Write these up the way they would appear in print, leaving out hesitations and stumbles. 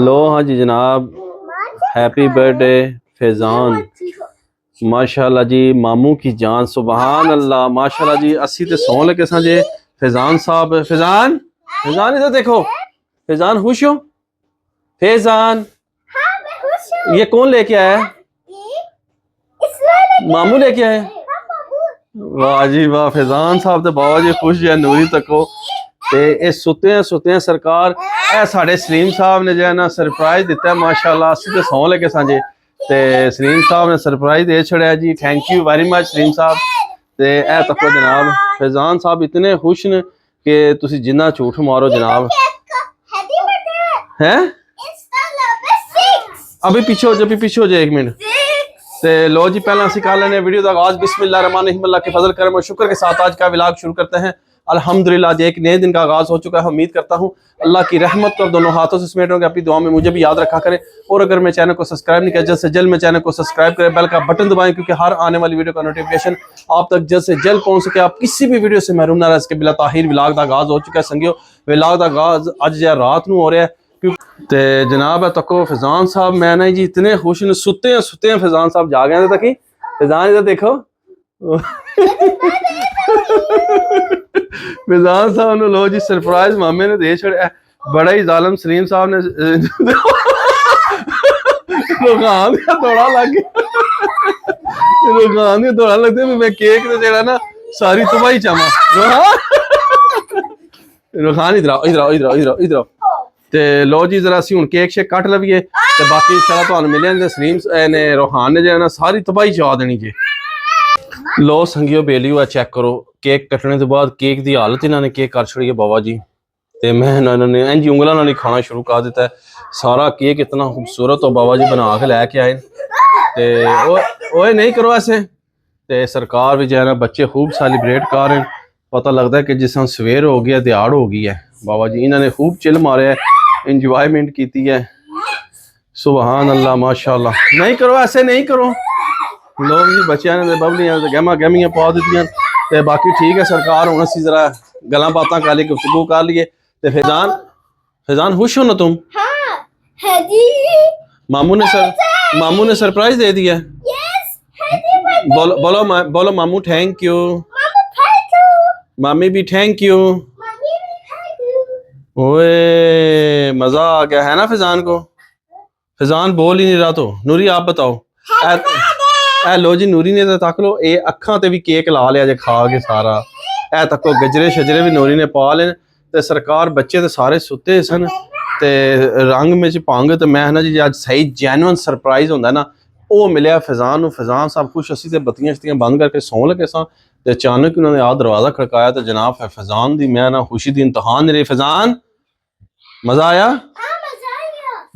लो हाँ जी जनाब, happy birthday Faizan. माशाल्लाह जी, मामू की जान, सुबहान अल्लाह। माशाल्लाह जी, अस्सी ते सौ लगे जे फैज़ान साहब। फैज़ान, फैज़ान इधर देखो। फैज़ान खुश हो? फैज़ान, ये कौन लेके आया है? मामू लेके आए। वाह जी वाह, फैज़ान साहब तो बाबा जी खुश है। नूरी तको ते ये सुते हैं सरकार। ए साढ़े सलीम साहब ने जो है ना सरप्राइज दिता है माशाल्लाह। अस्सी ते सौ लगे सां जे ते सलीम साहब ने सरप्राइज दे छड़िया जी। Thank you very much Salim साहब। ते ए तको जनाब फैज़ान साहब इतने खुश ने कि तुसी जिन्ना झूठ मारो जनाब। हैं अभी पीछे हो जाए एक मिनट। ते लो जी, पहला असी कर लेने वीडियो का आगाज। बिस्मिल्लाहिर्रहमानिर्रहीम। अल्लाह के फजल करम और शुक्र के साथ आज का व्लॉग शुरू करते हैं। अल्हम्दुलिल्लाह आज एक नए दिन का आगाज हो चुका है। उम्मीद करता हूँ अल्लाह की रहमत को दोनों हाथों से समेटोगे। अपनी दुआ में मुझे भी याद रखा करें। और अगर मैं चैनल को सब्सक्राइब नहीं किया, जल्द से जल्द मैं चैनल को सब्सक्राइब करें, बेल का बटन दबाएं, क्योंकि हर आने वाली वीडियो का नोटिफिकेशन आप तक जल्द से जल्द पहुंच सके। आप किसी भी वीडियो से महरूम ना रह सके। बिला ताहिर व्लॉग का आगाज हो चुका है संगियो। व्लॉग का आगाज अज रात को हो रहा है। ते जनाब है तको फैज़ान साहब मैं ना जी इतने खुश ने। सुते हैं फैज़ान साहब जा गए तक ही। फैज़ान इधर देखो। फैज़ान साहब ने लो जी सरप्राइज मामे ने दे छड़िया। बड़ा ही जालम सलीम साहब ने रुखान का दौड़ा लग गया। रुखान का दौड़ा लगता है। मैं केक तो जेड़ा ना सारी तबाही चाहवा। रुखान इधर आओ, इधर आओ, इधर आओ, इधर आओ, इधर आओ। ते लो जी जरा असी हुण केक शेक कट लवीए ते बाकी इंशाल्लाह तुहानू मिलेंगे। सलीम ने रोहान ने जो है ना सारी तबाही चा देनी जी। लो संगियो बेली हुआ चेक करो। केक कटने के बाद केक की हालत इन्होंने केक कर छड़ी है बाबा जी। ते मैं इन्होंने इंज उंगलों नाल खाना शुरू कर दिता है। सारा केक इतना खूबसूरत हो बाबा जी बना के लैके आए। ते ओए नहीं करो ऐसे। ते सरकार भी जो है ना बच्चे खूब सेलिब्रेट कर रहे हैं। पता लगता है कि जिस सवेर हो गया दिहाड़ हो गई है। बाबा जी इन्होंने खूब चिल मारे है, इंजॉयमेंट की है। सुबहान अल्लाह माशाल्लाह। नहीं करो ऐसे, नहीं करो। लोग जी बच्चों ने बबलियां गहमा गहमियां पा दी। ते बाकी ठीक है सरकार। हुण असीं जरा गल्लां बातां कर लिए, गुफ्तगू कर लिए। ते फैज़ान खुश हो ना तुम? है जी। मामू ने सरप्राइज दे दिया। बोलो मामू थैंक यू। मामी भी थैंक यू। ओए मजा आ गया है ना फैज़ान को। फैज़ान बोल ही नहीं रहा तो नूरी आप बताओ। ए लो जी नूरी ने तो तक लो ये अखा ते भी केक ला लिया जे खा के सारा। ए तको गजरे शजरे भी नूरी ने पा ले। ते सरकार बच्चे तो सारे सुते सन ते रंग में भंग। तो मैं ना जी अज सही जैनुअन सरप्राइज होंदा ना वो मिले फैज़ान। फैज़ान साहब खुश। असी तो बत्तियां शत्तियां बंद करके सौ लगे सां ते अचानक उन्होंने आ दरवाजा खड़काया। तो जनाब फैज़ान दी मैं ना खुशी दी इंतहा नहीं रही। फैज़ान मजा आया?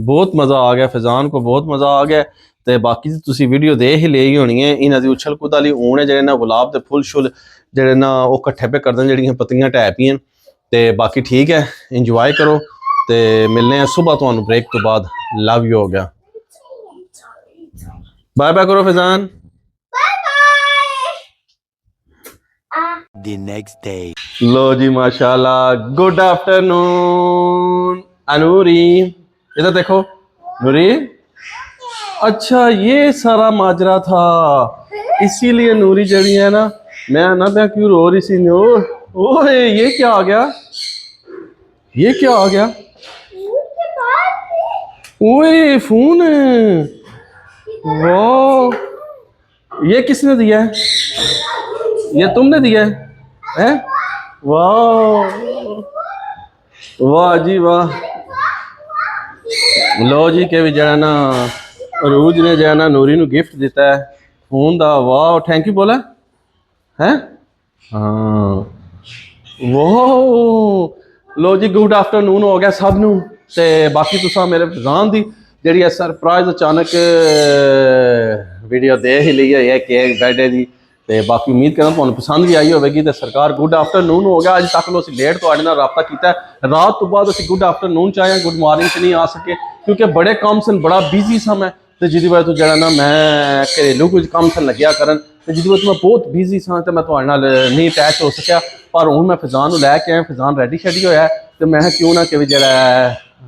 बहुत मजा आ गया। फैज़ान को बहुत मजा आ गया। ते बाकी तुसी वीडियो देख ही ली होनी है। इन्हां दी उछल कूद वाली ऊन है जेड़े ना गुलाब दे फुल शुल जेड़े ना वो कट्ठे पे करदे जेड़ियां पत्तियां ढै पियां। ते बाकी ठीक है, इंजॉय करो। ते मिलने हैं सुबह तुहानू ब्रेक तो बाद। लव यू हो गया। बाय बाय करो फैज़ान। The next day. लो जी माशाल्लाह। गुड आफ्टरनून अनूरी। इधर देखो नूरी। अच्छा ये सारा माजरा था, इसीलिए नूरी जड़ी है ना मैं ना मैं क्यों रो रही सी। ओए ये क्या आ गया? ये क्या आ गया? ओए फोन। वाह ये किसने दिया है? ये तुमने दिया है? वाह वाह जी वाह। लो जी के भी जरा ना अरूज ने जो है ना नूरी नू गिफ्ट दिता है फोन दा। वाह थैंक यू बोला है। हाँ वाह। लो जी गुड आफ्टरनून हो गया सब नू। ते बाकी तुसा मेरे फैज़ान दी जी सरप्राइज अचानक वीडियो दे ही ली है केक बर्थडे दी। ते बाकी उम्मीद करना तुहानू पसंद भी आई होगी। तो सरकार गुड आफ्टरनून हो गया। अज तक लो असीं लेट तुहाडे नाल राबता कीता है। रात तो बाद असीं गुड आफ्टरनून च आए, गुड मॉर्निंग च नहीं आ सके क्योंकि बड़े काम सन, बड़ा बिजी सा मैं। तो जिदी वजह तो जरा ना मैं घरेलू कुछ काम सन लग्या करन। तो जिदी वजह मैं बहुत बिजी सा तो मैं तुहाडे नाल नहीं अटैच हो सकिया। पर हुण मैं फैज़ान नूं लैके आया। फैज़ान रेडी शेडी होया तो मैं क्यों ना कि जरा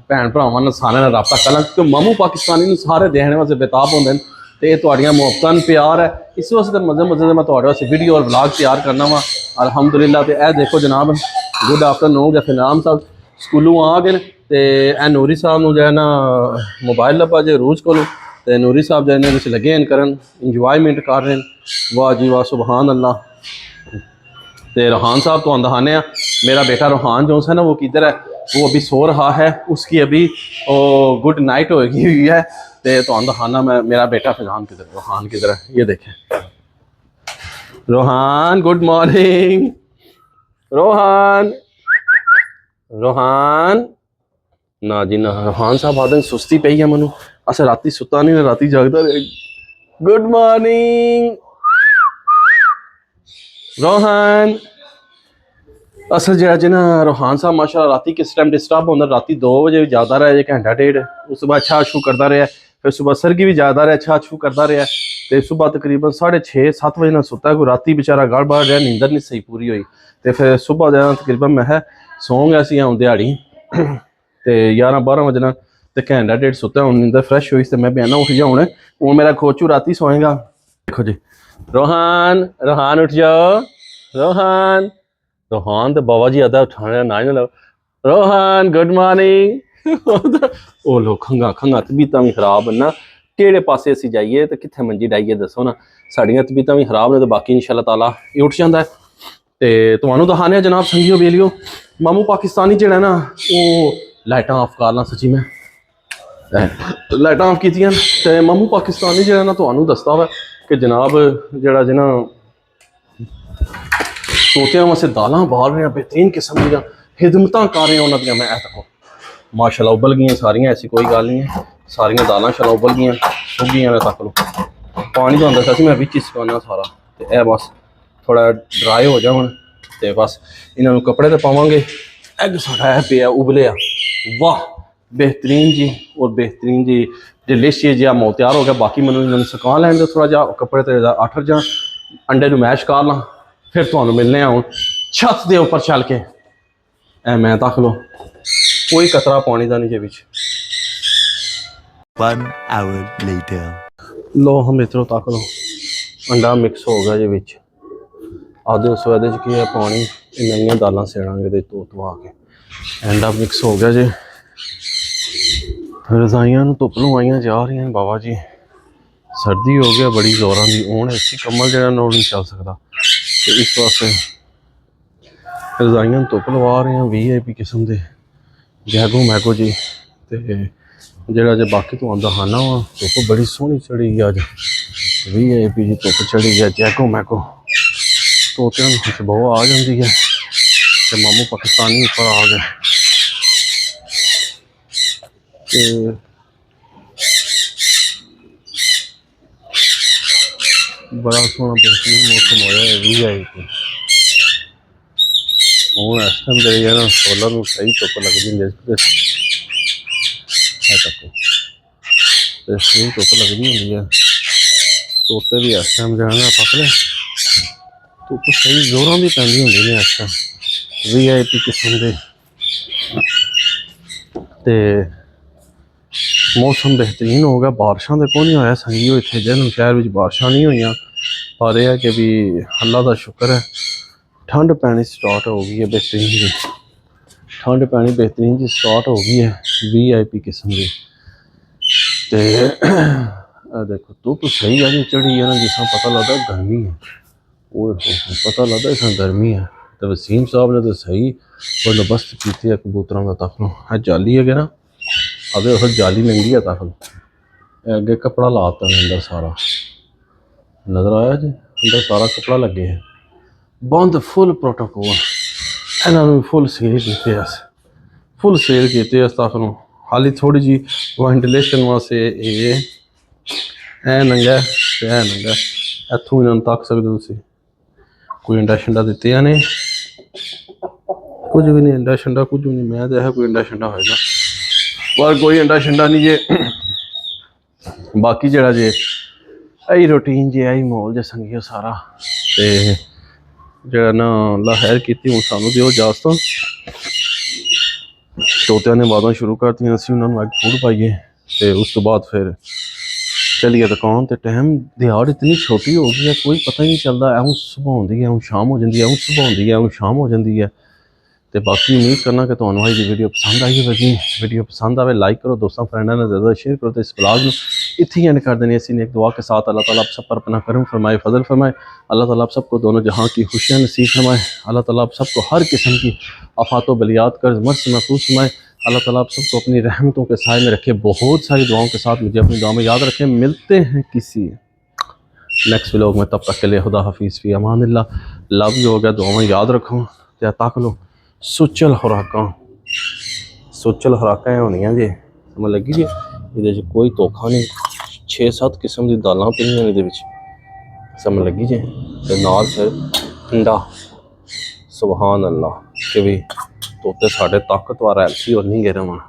ਭੈਣ ਭਰਾਵਾਂ ਨਾਲ ਸਾਰਿਆਂ ਨਾਲ ਰਾਬਤਾ ਕਰਾਂ ਕਿਉਂਕਿ ਮਾਮੂ ਪਾਕਿਸਤਾਨੀ ਨੂੰ ਸਾਰੇ ਦੇਖਣ ਵਾਸਤੇ ਬੇਤਾਬ ਹੁੰਦੇ ਨੇ ਤੇ ਇਹ ਤੁਹਾਡੀਆਂ ਮੁਹੱਬਤਾਂ ਨੂੰ ਪਿਆਰ ਹੈ ਇਸ ਵਾਸਤੇ ਮਜ਼ੇ ਮੈਂ ਤੁਹਾਡੇ ਵਾਸਤੇ ਵੀਡੀਓ ਔਰ ਵਲੌਗ ਤਿਆਰ ਕਰਨਾ ਵਾ ਅਲਹਮਦੁਲਿਲਾ। ਤੇ ਇਹ ਦੇਖੋ ਜਨਾਬ ਗੁੱਡ ਆਫਟਰਨੂਨ ਜੈਸੇ ਨਾਮ ਸਾਹਿਬ ਸਕੂਲੋਂ ਆ ਗਏ ਤੇ ਇਹ ਨੂਰੀ ਸਾਹਿਬ ਨੂੰ ਜੋ ਹੈ ਨਾ ਮੋਬਾਈਲ ਲੱਭਾ ਜੇ ਰੋਜ਼ ਕੋਲੋਂ ਤੇ ਨੂਰੀ ਸਾਹਿਬ ਜਿਹਨੇ ਵਿੱਚ ਲੱਗੇ ਹਨ ਕਰਨ ਇੰਜॉयमेंट कर रहे हैं। वाह जी वाह सुबहान अल्लाह। तो रोहान साहब तो दिखाने मेरा बेटा रोहान जो है ना वो किधर है, वो अभी सो रहा है, उसकी अभी गुड नाइट होगी हुई है। तो दिखाना मैं मेरा बेटा फैजान किधर, रोहान किधर है ये देखें। Rohan good morning. रोहान रोहान ना जी ना, रोहान साहब आदमी सुस्ती पई है मैनू, अस राती सुता नहीं राती जागदा रहे। Good morning Rohan. असल जो ना रोहान साहब माशाल्लाह राती किस टाइम डिस्टर्ब होंदा, राती 2 बजे भी जाता रहा घंटा डेढ़, उस सुबह अच्छा छू करता रहा, फिर सुबह सरगी भी जाता रहा अच्छा छू करता रहा, तो सुबह तकरीबन 6:30-7 बजे ना सुता है, कोई राती बेचारा गड़ बड़ रहा, नींदर नहीं सही पूरी हुई। तो फिर सुबह जाना तकरीबन मैं सौ गया सी आउं दिहाड़ी तो 11-12 बजे तो घंटा डेढ़ सुता हूँ, नींदर फ्रैश हुई तो मैं बयाना उठ जाऊँ हूँ मेरा खोचू राती सोएगा। देखो जी रोहान रोहान उठ जाओ। रोहान रोहान तो बाबा जी आता उठाने ना ही ना लो। Rohan good morning. ओ लो खंगा खंगा तबीयत भी खराब ना, केड़े पासे असीं जाइए तो कित्थे मंजी डाइए दसो ना, साड़ियां तबीयत भी खराब ने तो बाकी इंशाअल्लाह ताला ये उठ जाता है। तो तुहानू दिखाने जनाब संगियो बेलियो मामू पाकिस्तानी जिहड़ा ना वो लाइटां ऑफ कर ला, सच्ची मैं लाइटां ऑफ कीतियां ते मामू पाकिस्तानी जिहड़ा ना तुहानू दसदा वा कि जनाब जिहड़ा जिना तोतियां वास्ते दालां बाल रहे हैं बेहतरीन किस्म दी खिदमतां कर रहे हैं उन्हां दियां। मैं तको माशाल्लाह उबल गई सारियां, ऐसी कोई गल नहीं है, सारियां दालां शाला उबल गई सुक गई। मैं तक लो पानी तो आंदा सी मैं बिच ही सुकाना सारा, तो यह बस थोड़ा ड्राई हो जाए तो बस इन्होंने कपड़े तो पावांगे। एग साढ़ा है पे उबलिया, वाह बेहतरीन जी और बेहतरीन जी डिलिशियस जी मो तैयार हो गया। बाकी मैं इन्होंने सुका लैन दो थोड़ा जहा कपड़े तो अठर जा अंडे नू मैश कर ला, फिर तुहानू मिलने हूँ छत के उपर चल के। ए मैं तक लो कोई कतरा पानी का नहीं जे बिच। 1 hour later लो हम इधरों तक लो अंडा मिक्स हो गया जे बिच आधे उस वैदे की है पानी नवी दाल सेड़ांगे तो धवा के अंडा मिक्स हो गया जे। रजाइयां धुप लवाइया जा रही हैं बाबा जी, सर्दी हो गया बड़ी जोरां दी, हुण ऐसी कम्बल जो नहीं चल सकता, तो इस वास्ते रजाइयां धुप लवा रहे हैं VIP किस्म के जैगो मैगो जी। तो जोड़ा जो बाकी तो आंदा खाना वा धुप बड़ी सोहनी चढ़ी गई अज, VIP जी धुप चढ़ी है जैगो मैगो तोतियां खुशबू आ जाती है। तो मामू पाकिस्तानी ऊपर आ गए तो बड़ा सोहना बेहतरीन मौसम होया VIP। हूँ इस टाइम जो है ना सोलर में सही धुप लगती है, बेहतरीन धुप लगती होंगी है। तोते भी इस टाइम जो है ना पकड़े धुप सही जोरों की पैंदी होंगी ने इस टाइम VIP किस्म के। तो मौसम बेहतरीन हो गया, बारिशों तो कोई नहीं होया संगियो इतने जैन शहर में बारिशा नहीं हुई, पर यह है कि भी अल्लाह का शुक्र है ठंड पैनी स्टार्ट हो गई है बेहतरीन जी, ठंड पैनी बेहतरीन जी स्टार्ट हो गई है VIP किस्म की। तो देखो धुप सही है जी चढ़ी है ना, जिस पता लगता गर्मी है, वो पता लगता इस गर्मी है। तो वसीम साहब ने तो सही बंदोबस्त की है कबूतरों का। तक लो जाली है ना, अगर उस जाली महंगी है तक लो अगे कपड़ा लाता है अंदर सारा नज़र आया जी, अंदर सारा कपड़ा लगे है बंद फुल प्रोटोकॉल। इन्होंने फुल सेल किए, फुल सेल किए तक लो हाली थोड़ी जी वेंटिलेशन वास्ते ये नंगा नंगा इतों इन्होंने तक सकते तुम कोई अंडा शंडा दिते ने, कुछ भी नहीं अंडा शंडा कुछ भी नहीं। मैं तो है कोई अंडा शंडा होएगा पर कोई अंडा शंडा नहीं जे। बाकी जरा जे आई रूटीन जे आई माहौल जे संगियो सारा। तो जरा ना अल्लाह खैर की हूँ सानू दिओ इजाजत। ਤੋਤਿਆਂ ਨੇ ਆਵਾਜ਼ਾਂ ਸ਼ੁਰੂ ਕਰਤੀਆਂ, ਅਸੀਂ ਉਹਨਾਂ ਨੂੰ ਅੱਗ ਫੂਡ ਪਾਈਏ ਤੇ ਉਸ ਤੋਂ ਬਾਅਦ ਫਿਰ चलिए दुकान तो टाइम दिहाड़ इतनी छोटी हो गई है, कोई पता ही नहीं चलता। ऐं सुबह होंदी है, ऐं शाम हो जाती है, ऐं सुबह होंदी है, ऐं शाम हो जाती है। तो बाकी उम्मीद करना कि तुहानू अज दी वीडियो पसंद आई होगी। वीडियो पसंद आए लाइक करो, दोस्तों फ्रेंडों ने ज़्यादा शेयर करो। तो इस ब्लॉग में इत्थे एंड कर देनी। इसी ने एक दुआ के साथ अल्लाह ताला आप सब पर अपना करम फरमाए, फजल फरमाए। अल्लाह ताला आप सबको दोनों जहाँ की खुशियाँ नसीब फरमाए। अल्लाह ताला आप सबको हर किस्म की आफात बलियात कर्ज मर्ज से महफूज फरमाए। अल्लाह ताला आप सबको अपनी रहमतों के साए में रखे। बहुत सारी दुआओं के साथ मुझे अपनी दुआ में याद रखें। मिलते हैं किसी नेक्स्ट व्लॉग में, तब तक के लिए खुदा हाफिज़ फी अमानिल्लाह। लव यू हो गया, दुआ में याद रखो। या तक लो सुचल खुराकां होनियां जे, समझ लगी जी। ये कोई धोखा नहीं, 6-7 किस्म की दालां पईयां ने, समझ लगी जी। ते नाल फिर ठंडा, सुबहान अल्लाह, कि भी तोते साढ़े ताकतवर हेल्थी और नहीं गिरे होना।